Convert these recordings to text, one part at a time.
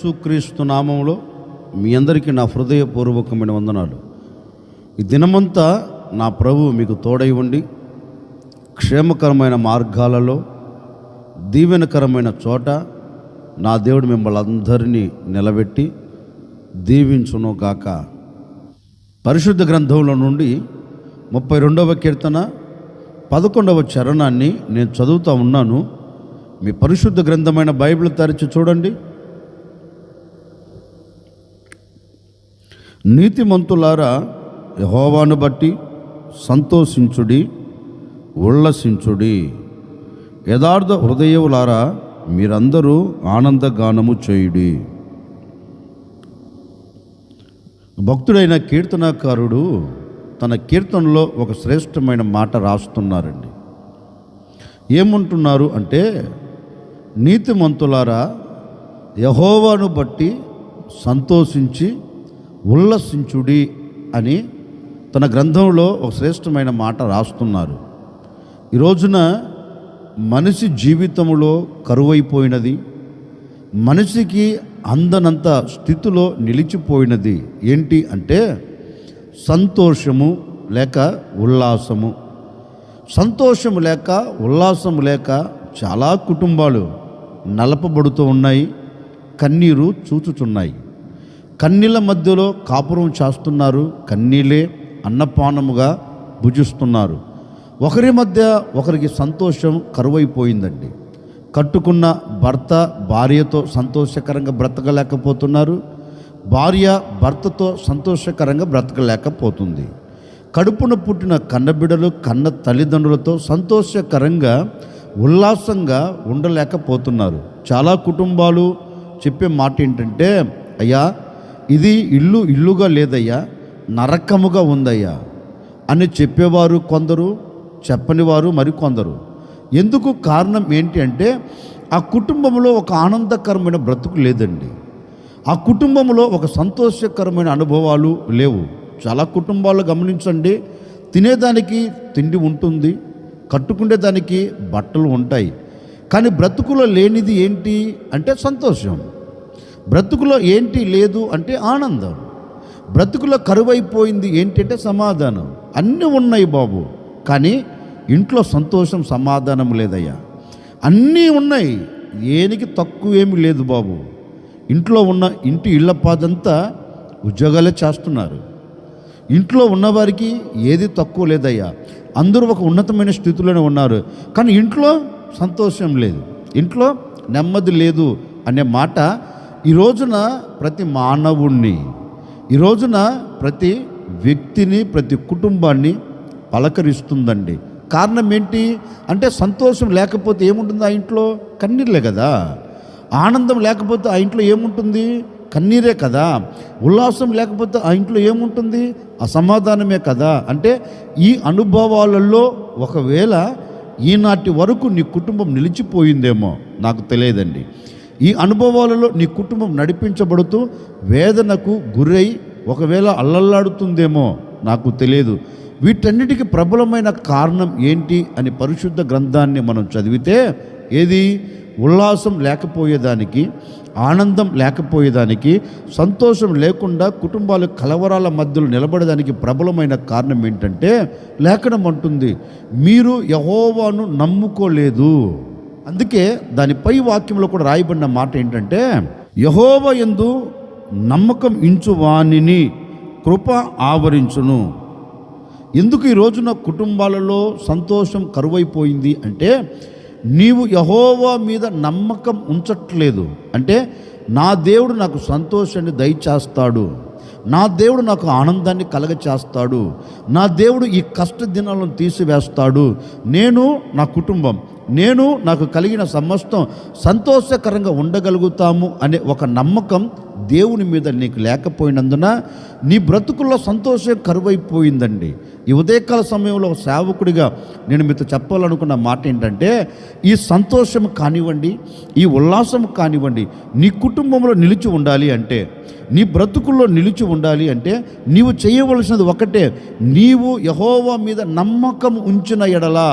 యేసుక్రీస్తు నామములో మీ అందరికీ నా హృదయపూర్వకమైన వందనాలు. ఈ దినమంతా నా ప్రభువు మీకు తోడై ఉండి క్షేమకరమైన మార్గాలలో దీవెనకరమైన చోట నా దేవుడు మిమ్మల్ని అందరినీ నిలబెట్టి దీవించును గాక. పరిశుద్ధ గ్రంథంలో నుండి 32వ కీర్తన 11వ చరణాన్ని నేను చదువుతూ ఉన్నాను. మీ పరిశుద్ధ గ్రంథమైన బైబిల్ తెరిచి చూడండి. నీతిమంతులారా యెహోవాను బట్టి సంతోషించుడి, ఉల్లసించుడి. యథార్థ హృదయులారా మీరందరూ ఆనందగానము చేయుడి. భక్తుడైన కీర్తనాకారుడు తన కీర్తనలో ఒక శ్రేష్టమైన మాట రాస్తున్నారండి. ఏమంటున్నారు అంటే, నీతిమంతులారా యెహోవాను బట్టి సంతోషించి ఉల్లసించుడి అని తన గ్రంథంలో ఒక శ్రేష్టమైన మాట రాస్తున్నారు. ఈ రోజున మనిషి జీవితంలో కరువైపోయినది, మనిషికి అందనంత స్థితిలో నిలిచిపోయినది ఏంటి అంటే సంతోషము లేక ఉల్లాసము. సంతోషము లేక ఉల్లాసము లేక చాలా కుటుంబాలు నలపబడుతూ ఉన్నాయి, కన్నీరు చూచుచున్నాయి. కన్నీళ్ళ మధ్యలో కాపురం చేస్తున్నారు, కన్నీళ్ళే అన్నపానముగా భుజిస్తున్నారు. ఒకరి మధ్య ఒకరికి సంతోషం కరువైపోయిందండి. కట్టుకున్న భర్త భార్యతో సంతోషకరంగా బ్రతకలేకపోతున్నారు, భార్య భర్తతో సంతోషకరంగా బ్రతకలేకపోతుంది. కడుపున పుట్టిన కన్నబిడ్డలు కన్న తల్లిదండ్రులతో సంతోషకరంగా ఉల్లాసంగా ఉండలేకపోతున్నారు. చాలా కుటుంబాలు చెప్పే మాట ఏంటంటే, అయ్యా ఇది ఇల్లుగా లేదయ్యా, నరకముగా ఉందయ్యా అని చెప్పేవారు కొందరు, చెప్పని వారు మరికొందరు. ఎందుకు కారణం ఏంటి అంటే ఆ కుటుంబంలో ఒక ఆనందకరమైన బ్రతుకు లేదండి. ఆ కుటుంబంలో ఒక సంతోషకరమైన అనుభవాలు లేవు. చాలా కుటుంబాలు గమనించండి, తినేదానికి తిండి ఉంటుంది, కట్టుకునేదానికి బట్టలు ఉంటాయి, కానీ బ్రతుకులో లేనిది ఏంటి అంటే సంతోషం. బ్రతుకులో ఏంటి లేదు అంటే ఆనందం. బ్రతుకులో కరువైపోయింది ఏంటి అంటే సమాధానం. అన్నీ ఉన్నాయి బాబు, కానీ ఇంట్లో సంతోషం సమాధానం లేదయ్యా. అన్నీ ఉన్నాయి, ఏనికి తక్కువ ఏమి లేదు బాబు. ఇంట్లో ఉన్న ఇళ్ళపాదంతా ఉద్యోగాలే చేస్తున్నారు. ఇంట్లో ఉన్నవారికి ఏది తక్కువ లేదయ్యా, అందరూ ఒక ఉన్నతమైన స్థితిలోనే ఉన్నారు, కానీ ఇంట్లో సంతోషం లేదు, ఇంట్లో నెమ్మది లేదు అనే మాట ఈ రోజున ప్రతి మానవుణ్ణి, ఈ రోజున ప్రతి వ్యక్తిని, ప్రతి కుటుంబాన్ని పలకరిస్తుందండి. కారణం ఏంటి అంటే సంతోషం లేకపోతే ఏముంటుంది ఆ ఇంట్లో? కన్నీళ్ళే కదా. ఆనందం లేకపోతే ఆ ఇంట్లో ఏముంటుంది? కన్నీరే కదా. ఉల్లాసం లేకపోతే ఆ ఇంట్లో ఏముంటుంది? అసమాధానమే కదా. అంటే ఈ అనుభవాలలో ఒకవేళ ఈనాటి వరకు నీ కుటుంబం నిలిచిపోయిందేమో నాకు తెలియదండి. ఈ అనుభవాలలో నీ కుటుంబం నడిపించబడుతూ వేదనకు గురై ఒకవేళ అల్లల్లాడుతుందేమో నాకు తెలియదు. వీటన్నిటికీ ప్రబలమైన కారణం ఏంటి అని పరిశుద్ధ గ్రంథాన్ని మనం చదివితే, ఏది ఉల్లాసం లేకపోయేదానికి, ఆనందం లేకపోయేదానికి, సంతోషం లేకుండా కుటుంబాలు కలవరాల మధ్యలో నిలబడడానికి ప్రబలమైన కారణం ఏంటంటే లేఖనం అంటుంది, మీరు యెహోవాను నమ్ముకోలేదు. అందుకే దాని పై వాక్యంలో కూడా రాయబడిన మాట ఏంటంటే, యెహోవా యందు నమ్మకం ఇంచు వానిని కృప ఆవరించును. ఎందుకు ఈ రోజున కుటుంబాలలో సంతోషం కరువైపోయింది అంటే నీవు యెహోవా మీద నమ్మకం ఉంచట్లేదు. అంటే నా దేవుడు నాకు సంతోషాన్ని దయచేస్తాడు, నా దేవుడు నాకు ఆనందాన్ని కలగచేస్తాడు, నా దేవుడు ఈ కష్ట దినాలను తీసివేస్తాడు, నేను నా కుటుంబం, నేను నాకు కలిగిన సమస్తం సంతోషకరంగా ఉండగలుగుతాము అనే ఒక నమ్మకం దేవుని మీద నీకు లేకపోయినందున నీ బ్రతుకుల్లో సంతోషం కరువైపోయిందండి. ఈ ఉదయకాల సమయంలో సేవకుడిగా నేను మీతో చెప్పాలనుకున్న మాట ఏంటంటే, ఈ సంతోషం కానివ్వండి, ఈ ఉల్లాసం కానివ్వండి నీ కుటుంబంలో నిలిచి ఉండాలి అంటే, నీ బ్రతుకుల్లో నిలిచి ఉండాలి అంటే నీవు చేయవలసినది ఒకటే, నీవు యెహోవా మీద నమ్మకం ఉంచిన ఎడలా,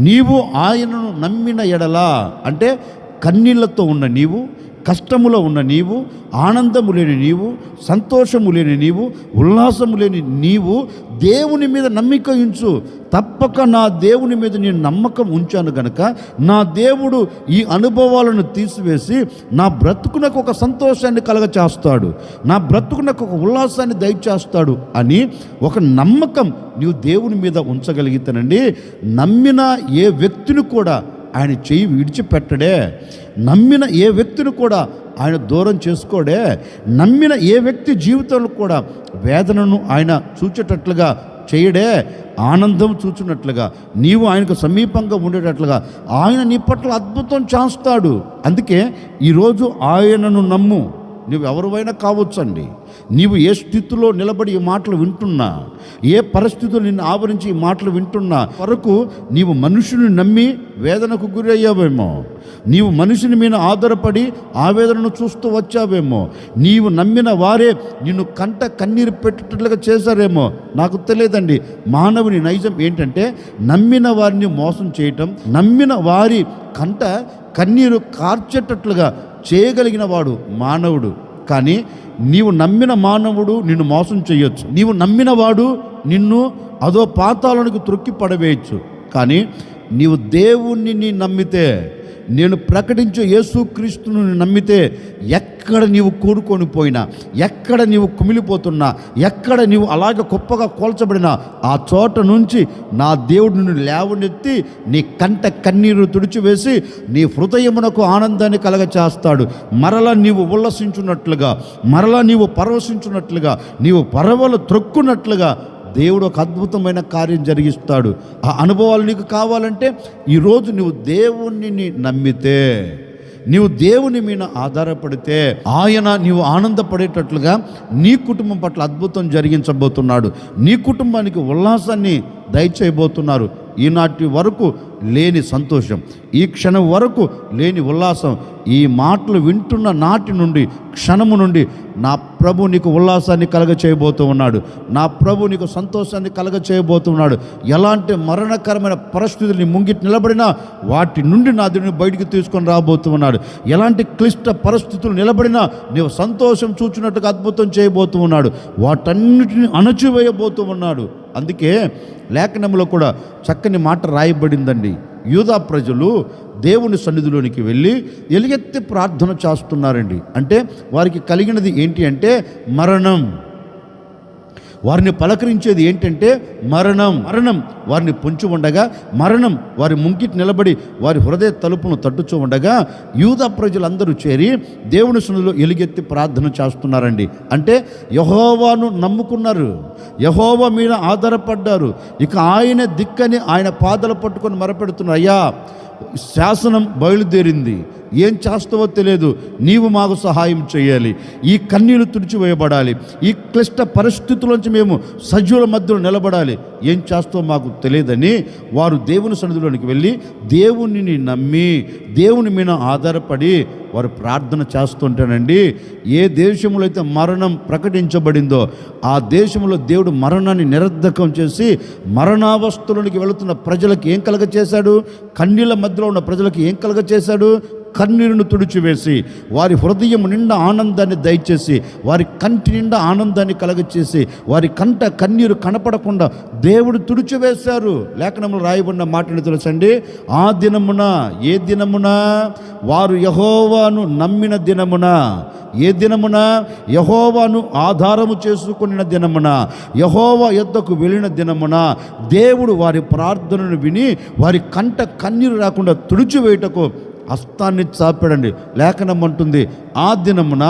నీవు ఆయనను నమ్మిన ఎడలా, అంటే కన్నీళ్లతో ఉన్న నీవు, కష్టములో ఉన్న నీవు, ఆనందము లేని నీవు, సంతోషము లేని నీవు, ఉల్లాసము లేని నీవు దేవుని మీద నమ్మిక ఉంచు. తప్పక నా దేవుని మీద నేను నమ్మకం ఉంచాను గనుక నా దేవుడు ఈ అనుభవాలను తీసివేసి నా బ్రతుకునకు ఒక సంతోషాన్ని కలగచేస్తాడు, నా బ్రతుకునకు ఒక ఉల్లాసాన్ని దయచేస్తాడు అని ఒక నమ్మకం నీవు దేవుని మీద ఉంచగలిగితేనండి, నమ్మిన ఏ వ్యక్తిని కూడా ఆయన చెయ్యి విడిచిపెట్టడే, నమ్మిన ఏ వ్యక్తిని కూడా ఆయన దూరం చేసుకోడే, నమ్మిన ఏ వ్యక్తి జీవితంలో కూడా వేదనను ఆయన చూచేటట్లుగా చేయడే, ఆనందం చూచున్నట్లుగా నీవు ఆయనకు సమీపంగా ఉండేటట్లుగా ఆయన నీ పట్ల అద్భుతం చేస్తాడు. అందుకే ఈరోజు ఆయనను నమ్ము. నువ్వు ఎవరివైనా కావచ్చండి. నీవు ఏ స్థితిలో నిలబడి ఈ మాటలు వింటున్నా, ఏ పరిస్థితులు నిన్ను ఆవరించి ఈ మాటలు వింటున్నా వరకు నీవు మనుషుని నమ్మి వేదనకు గురి అయ్యావేమో, నీవు మనుషుని మీద ఆధారపడి ఆవేదనను చూస్తూ వచ్చావేమో, నీవు నమ్మిన వారే నిన్ను కంట కన్నీరు పెట్టేటట్లుగా చేశారేమో. నాకు తెలియదండి, మానవుని నైజం ఏంటంటే నమ్మిన వారిని మోసం చేయటం, నమ్మిన వారి కంట కన్నీరు కార్చేటట్లుగా చేయగలిగిన వాడు మానవుడు. కానీ నీవు నమ్మిన మానవుడు నిన్ను మోసం చేయొచ్చు, నీవు నమ్మిన వాడు నిన్ను అదో పాతాళానికి త్రొక్కి పడవేయచ్చు. కానీ నీవు దేవుణ్ణి నమ్మితే, నేను ప్రకటించే యేసుక్రీస్తును నమ్మితే, ఎక్కడ నీవు కూరుకొని పోయినా, ఎక్కడ నీవు కుమిలిపోతున్నా, ఎక్కడ నీవు అలాగే గొప్పగా కోల్చబడినా ఆ చోట నుంచి నా దేవుడు నిన్ను లేవనెత్తి నీ కంట కన్నీరు తుడిచివేసి నీ హృదయమునకు ఆనందాన్ని కలగచేస్తాడు. మరలా నీవు ఉల్లసించున్నట్లుగా, మరలా నీవు పరవశించున్నట్లుగా, నీవు పరవలు త్రొక్కున్నట్లుగా దేవుడు ఒక అద్భుతమైన కార్యం జరిగిస్తాడు. ఆ అనుభవాలు నీకు కావాలంటే ఈరోజు నువ్వు దేవుణ్ణి నమ్మితే, నీవు దేవుని మీద ఆధారపడితే ఆయన నీవు ఆనందపడేటట్లుగా నీ కుటుంబం పట్ల అద్భుతం జరిగించబోతున్నాడు. నీ కుటుంబానికి ఉల్లాసాన్ని దయచేయబోతున్నారు. ఈనాటి వరకు లేని సంతోషం, ఈ క్షణం వరకు లేని ఉల్లాసం, ఈ మాటలు వింటున్న నాటి నుండి, క్షణము నుండి నా ప్రభు నీకు ఉల్లాసాన్ని కలగచేయబోతూ ఉన్నాడు. నా ప్రభు నీకు సంతోషాన్ని కలగచేయబోతున్నాడు. ఎలాంటి మరణకరమైన పరిస్థితుల్ని ముంగిటి నిలబడినా వాటి నుండి నా దేవుని బయటికి తీసుకొని రాబోతూ ఉన్నాడు. ఎలాంటి క్లిష్ట పరిస్థితులు నిలబడినా నీవు సంతోషం చూచినట్టుగా అద్భుతం చేయబోతూ ఉన్నాడు. వాటన్నిటిని అణచివేయబోతూ ఉన్నాడు. అందుకే లేఖనంలో కూడా చక్కని మాట రాయబడిందండి. యూదా ప్రజలు దేవుని సన్నిధిలోనికి వెళ్ళి ఎలుగెత్తి ప్రార్థన చేస్తున్నారండి. అంటే వారికి కలిగినది ఏంటి అంటే మరణం. వారిని పలకరించేది ఏంటంటే మరణం. మరణం వారిని పొంచి ఉండగా, మరణం వారి ముంగిటి నిలబడి వారి హృదయ తలుపును తట్టుచూ ఉండగా యూదా ప్రజలందరూ చేరి దేవుని సన్నిధిలో ఎలుగెత్తి ప్రార్థన చేస్తున్నారండి. అంటే యెహోవాను నమ్ముకున్నారు, యెహోవా మీద ఆధారపడ్డారు. ఇక ఆయన దిక్కని ఆయన పాదాలు పట్టుకొని మొరపెడుతున్నారు, అయ్యా శాసనం బయలుదేరింది, ఏం చేస్తావో తెలియదు, నీవు మాకు సహాయం చేయాలి, ఈ కన్నీళ్లు తుడిచివేయబడాలి, ఈ క్లిష్ట పరిస్థితుల్లోంచి మేము సజీవుల మధ్యలో నిలబడాలి, ఏం చేస్తావో మాకు తెలియదని వారు దేవుని సన్నిధిలోనికి వెళ్ళి దేవునిని నమ్మి దేవుని మీద ఆధారపడి వారు ప్రార్థన చేస్తుంటానండి. ఏ దేశంలో అయితే మరణం ప్రకటించబడిందో ఆ దేశంలో దేవుడు మరణాన్ని నిరర్ధకం చేసి మరణావస్థలోనికి వెళుతున్న ప్రజలకు ఏం కలగచేశాడు? కన్నీళ్ళ మధ్యలో ఉన్న ప్రజలకు ఏం కలగచేశాడు? కన్నీరును తుడిచివేసి వారి హృదయం నిండా ఆనందాన్ని దయచేసి వారి కంటి నిండా ఆనందాన్ని కలగచేసి వారి కంట కన్నీరు కనపడకుండా దేవుడు తుడిచివేశారు. లేఖనంలో రాయబడిన మాటని తెలుసండి. ఆ దినమున, ఏ దినమున? వారు యెహోవాను నమ్మిన దినమున. ఏ దినమున? యెహోవాను ఆధారము చేసుకున్న దినమున, యెహోవా యొద్దకు వెళ్ళిన దినమున దేవుడు వారి ప్రార్థనను విని వారి కంట కన్నీరు రాకుండా తుడిచివేయుటకు హస్తాన్ని చాపాడండి. లేఖనం అంటుంది, ఆ దినమున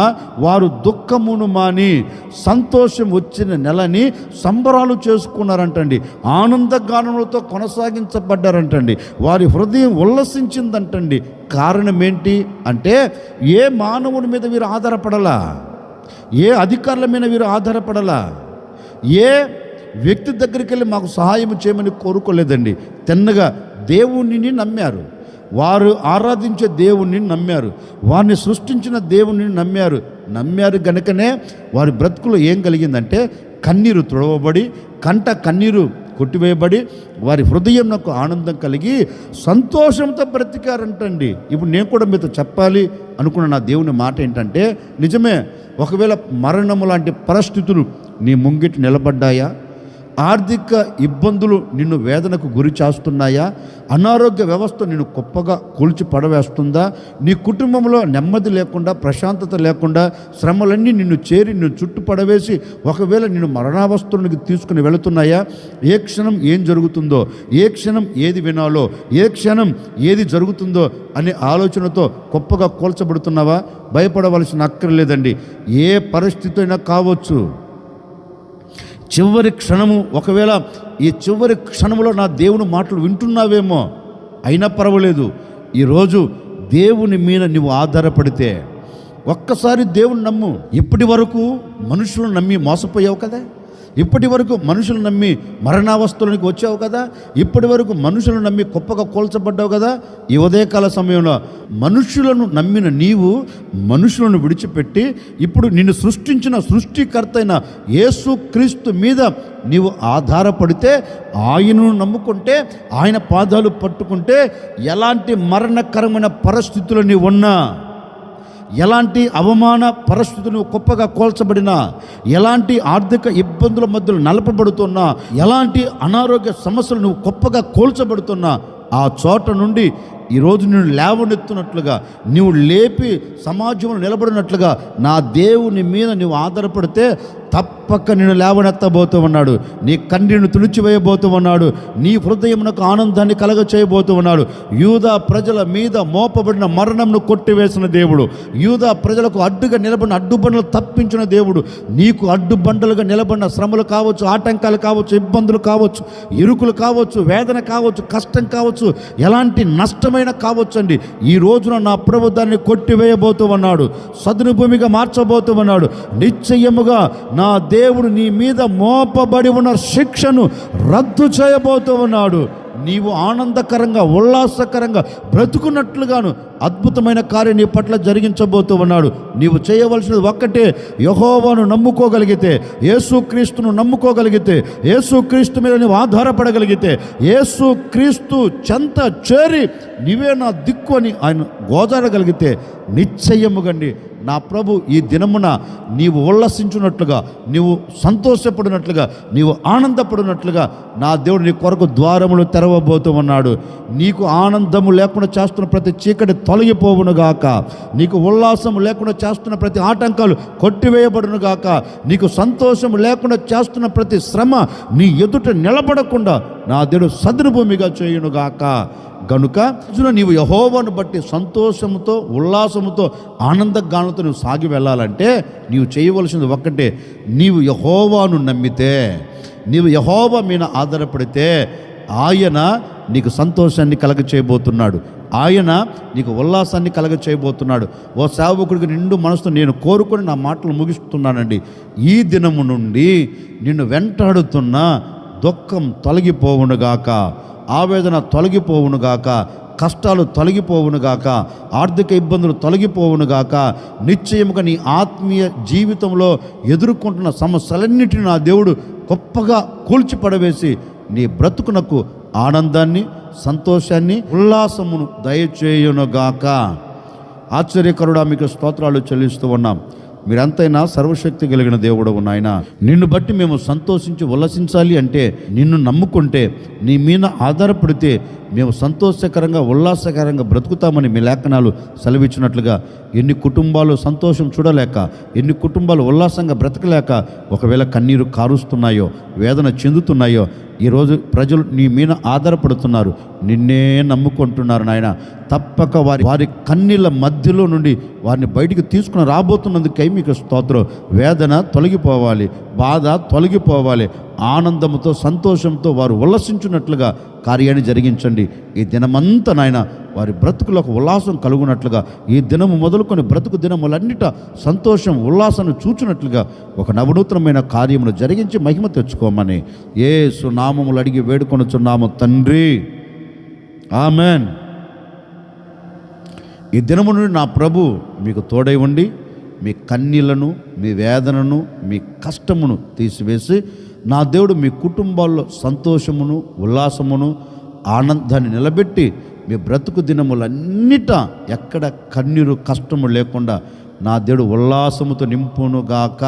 వారు దుఃఖమును మాని సంతోషం వచ్చిన నెలని సంబరాలు చేసుకున్నారంటండి. ఆనందగానములతో కొనసాగించబడ్డారంటండి. వారి హృదయం ఉల్లసించిందంటండి. కారణం ఏంటి అంటే ఏ మానవుని మీద వీరు ఆధారపడలా, ఏ అధికారుల మీద వీరు ఆధారపడలా, ఏ వ్యక్తి దగ్గరికి వెళ్ళి మాకు సహాయం చేయమని కోరుకోలేదండి. తిన్నగా దేవుణ్ణి నమ్మారు. వారు ఆరాధించే దేవుణ్ణి నమ్మారు, వారిని సృష్టించిన దేవుణ్ణి నమ్మారు గనుకనే వారి బ్రతుకులో ఏం కలిగిందంటే కన్నీరు తుడవబడి, కంట కన్నీరు కొట్టివేయబడి వారి హృదయంకు ఆనందం కలిగి సంతోషంతో బ్రతికారంటండి. ఇప్పుడు నేను కూడా మీతో చెప్పాలి అనుకున్న నా దేవుని మాట ఏంటంటే, నిజమే, ఒకవేళ మరణము లాంటి పరిస్థితులు నీ ముంగిటి నిలబడ్డాయా, ఆర్థిక ఇబ్బందులు నిన్ను వేదనకు గురి చేస్తున్నాయా, అనారోగ్య వ్యవస్థ నిన్ను గొప్పగా కూల్చి పడవేస్తుందా, నీ కుటుంబంలో నెమ్మది లేకుండా, ప్రశాంతత లేకుండా, శ్రమలన్నీ నిన్ను చేరి నిన్ను చుట్టు పడవేసి ఒకవేళ నిన్ను మరణావస్థలకు తీసుకుని వెళుతున్నాయా, ఏ క్షణం ఏం జరుగుతుందో, ఏ క్షణం ఏది వినాలో, ఏ క్షణం ఏది జరుగుతుందో అనే ఆలోచనతో గొప్పగా కూల్చబడుతున్నావా? భయపడవలసిన అక్కర్లేదండి. ఏ పరిస్థితి అయినా కావచ్చు. చివరి క్షణము, ఒకవేళ ఈ చివరి క్షణంలో నా దేవుని మాటలు వింటున్నావేమో, అయినా పర్వాలేదు. ఈరోజు దేవుని మీద నువ్వు ఆధారపడితే, ఒక్కసారి దేవుని నమ్ము. ఇప్పటి వరకు మనుషులను నమ్మి మోసపోయావు కదా, ఇప్పటి వరకు మనుషులు నమ్మి మరణావస్థలోనికి వచ్చావు కదా, ఇప్పటి వరకు మనుషులను నమ్మి గొప్పగా కూల్చబడ్డావు కదా. ఈ ఉదయకాల సమయంలో మనుషులను నమ్మిన నీవు మనుషులను విడిచిపెట్టి ఇప్పుడు నిన్ను సృష్టించిన సృష్టికర్త అయిన యేసుక్రీస్తు మీద నీవు ఆధారపడితే, ఆయనను నమ్ముకుంటే, ఆయన పాదాలు పట్టుకుంటే, ఎలాంటి మరణకరమైన పరిస్థితులు నీవు ఉన్నా, ఎలాంటి అవమాన పరిస్థితులు గొప్పగా కోల్చబడినా, ఎలాంటి ఆర్థిక ఇబ్బందుల మధ్యలో నలపబడుతున్నా, ఎలాంటి అనారోగ్య సమస్యలు నువ్వు గొప్పగా కోల్చబడుతున్నా, ఆ చోట నుండి ఈరోజు నేను లేవనెత్తున్నట్లుగా, నీవు లేపి సమాజంలో నిలబడినట్లుగా నా దేవుని మీద నీవు ఆధారపడితే తప్పక నేను లేవనెత్తబోతూ ఉన్నాడు. నీ కన్నీరును తుడిచివేయబోతూ ఉన్నాడు. నీ హృదయమునకు ఆనందాన్ని కలగ చేయబోతూ ఉన్నాడు. యూదా ప్రజల మీద మోపబడిన మరణంను కొట్టివేసిన దేవుడు, యూదా ప్రజలకు అడ్డుగా నిలబడిన అడ్డుబండలు తప్పించిన దేవుడు, నీకు అడ్డుబండలుగా నిలబడిన శ్రమలు కావచ్చు, ఆటంకాలు కావచ్చు, ఇబ్బందులు కావచ్చు, ఇరుకులు కావచ్చు, వేదన కావచ్చు, కష్టం కావచ్చు, ఎలాంటి నష్టమైన కావచ్చు అండి, ఈ రోజున నా ప్రభు దాన్ని కొట్టివేయబోతూ ఉన్నాడు. సదును భూమిగా మార్చబోతూ ఉన్నాడు. నిశ్చయముగా నా దేవుడు నీ మీద మోపబడి ఉన్న శిక్షను రద్దు చేయబోతూ ఉన్నాడు. నీవు ఆనందకరంగా, ఉల్లాసకరంగా బ్రతుకున్నట్లుగాను అద్భుతమైన కార్యం నీ పట్ల జరిగించబోతూ ఉన్నాడు. నీవు చేయవలసినది ఒక్కటే, యెహోవాను నమ్ముకోగలిగితే, యేసుక్రీస్తును నమ్ముకోగలిగితే, యేసుక్రీస్తు మీద నీవు ఆధారపడగలిగితే, యేసుక్రీస్తు చెంత చేరి నీవే నా దిక్కు అని ఆయన గోజాడగలిగితే, నిశ్చయముగండి నా ప్రభు ఈ దినమున నీవు ఉల్లసించున్నట్లుగా, నీవు సంతోషపడినట్లుగా, నీవు ఆనందపడినట్లుగా నా దేవుడు నీ కొరకు ద్వారములు తెరవబోతూ ఉన్నాడు. నీకు ఆనందము లేకుండా చేస్తున్న ప్రతి చీకటి తొలగిపోవునుగాక, నీకు ఉల్లాసము లేకుండా చేస్తున్న ప్రతి ఆటంకాలు కొట్టివేయబడునుగాక, నీకు సంతోషము లేకుండా చేస్తున్న ప్రతి శ్రమ నీ ఎదుట నిలబడకుండా నా దేవుడు సదును భూమిగా చేయునుగాక. గనుక నీవు యెహోవాను బట్టి సంతోషముతో, ఉల్లాసముతో, ఆనందగానంతో నువ్వు సాగి వెళ్ళాలంటే నీవు చేయవలసింది ఒక్కటే, నీవు యెహోవాను నమ్మితే, నీవు యెహోవా మీద ఆధారపడితే ఆయన నీకు సంతోషాన్ని కలగ చేయబోతున్నాడు. ఆయన నీకు ఉల్లాసాన్ని కలగ చేయబోతున్నాడు. ఓ సేవకుడికి నిండు మనసుతో నేను కోరుకొని నా మాటలు ముగిస్తున్నానండి. ఈ దినము నుండి నిన్ను వెంటాడుతున్న దుఃఖం తొలగిపోవునుగాక, ఆవేదన తొలగిపోవునుగాక, కష్టాలు తొలగిపోవునుగాక, ఆర్థిక ఇబ్బందులు తొలగిపోవునుగాక. నిశ్చయముగా నీ ఆత్మీయ జీవితంలో ఎదుర్కొంటున్న సమస్యలన్నిటిని నా దేవుడు గొప్పగా కూల్చిపడవేసి నీ బ్రతుకునకు ఆనందాన్ని, సంతోషాన్ని, ఉల్లాసమును దయచేయునుగాక. ఆశ్చర్యకరుడా మీకు స్తోత్రాలు చెల్లిస్తూ ఉన్నాం. మీరంతైనా సర్వశక్తి కలిగిన దేవుడు నాయన, నిన్ను బట్టి మేము సంతోషించి ఉల్లసించాలి అంటే, నిన్ను నమ్ముకుంటే, నీ మీద ఆధారపడితే మేము సంతోషకరంగా, ఉల్లాసకరంగా బ్రతుకుతామని మీ లేఖనాలు సెలవిచ్చినట్లుగా ఎన్ని కుటుంబాలు సంతోషం చూడలేక, ఎన్ని కుటుంబాలు ఉల్లాసంగా బ్రతకలేక ఒకవేళ కన్నీరు కారుస్తున్నాయో, వేదన చెందుతున్నాయో, ఈరోజు ప్రజలు నీ మీద ఆధారపడుతున్నారు, నిన్నే నమ్ముకుంటున్నారు నాయన. తప్పక వారి కన్నీళ్ళ మధ్యలో నుండి వారిని బయటికి తీసుకుని రాబోతున్నందుకై మీకు స్తోత్రం. వేదన తొలగిపోవాలి, బాధ తొలగిపోవాలి, ఆనందంతో, సంతోషంతో వారు ఉల్లసించున్నట్లుగా కార్యాన్ని జరిగించండి. ఈ దినమంతా నాయన వారి బ్రతుకులకు ఉల్లాసం కలుగునట్లుగా, ఈ దినము మొదలుకొని బ్రతుకు దినములన్నిట సంతోషం, ఉల్లాసాన్ని చూచినట్లుగా ఒక నవనూతనమైన కార్యమును జరిగించి మహిమ తెచ్చుకోమని యేసు నామములు అడిగి వేడుకొనుచున్నాము తండ్రి, ఆమెన్. ఈ దినము నుండి నా ప్రభు మీకు తోడై ఉండి మీ కన్నీళ్లను, మీ వేదనను, మీ కష్టమును తీసివేసి నా దేవుడు మీ కుటుంబాల్లో సంతోషమును, ఉల్లాసమును, ఆనందాన్ని నిలబెట్టి మీ బ్రతుకు దినములన్నిట ఎక్కడ కన్నీరు కష్టము లేకుండా నా దేవుడు ఉల్లాసముతో నింపునుగాక.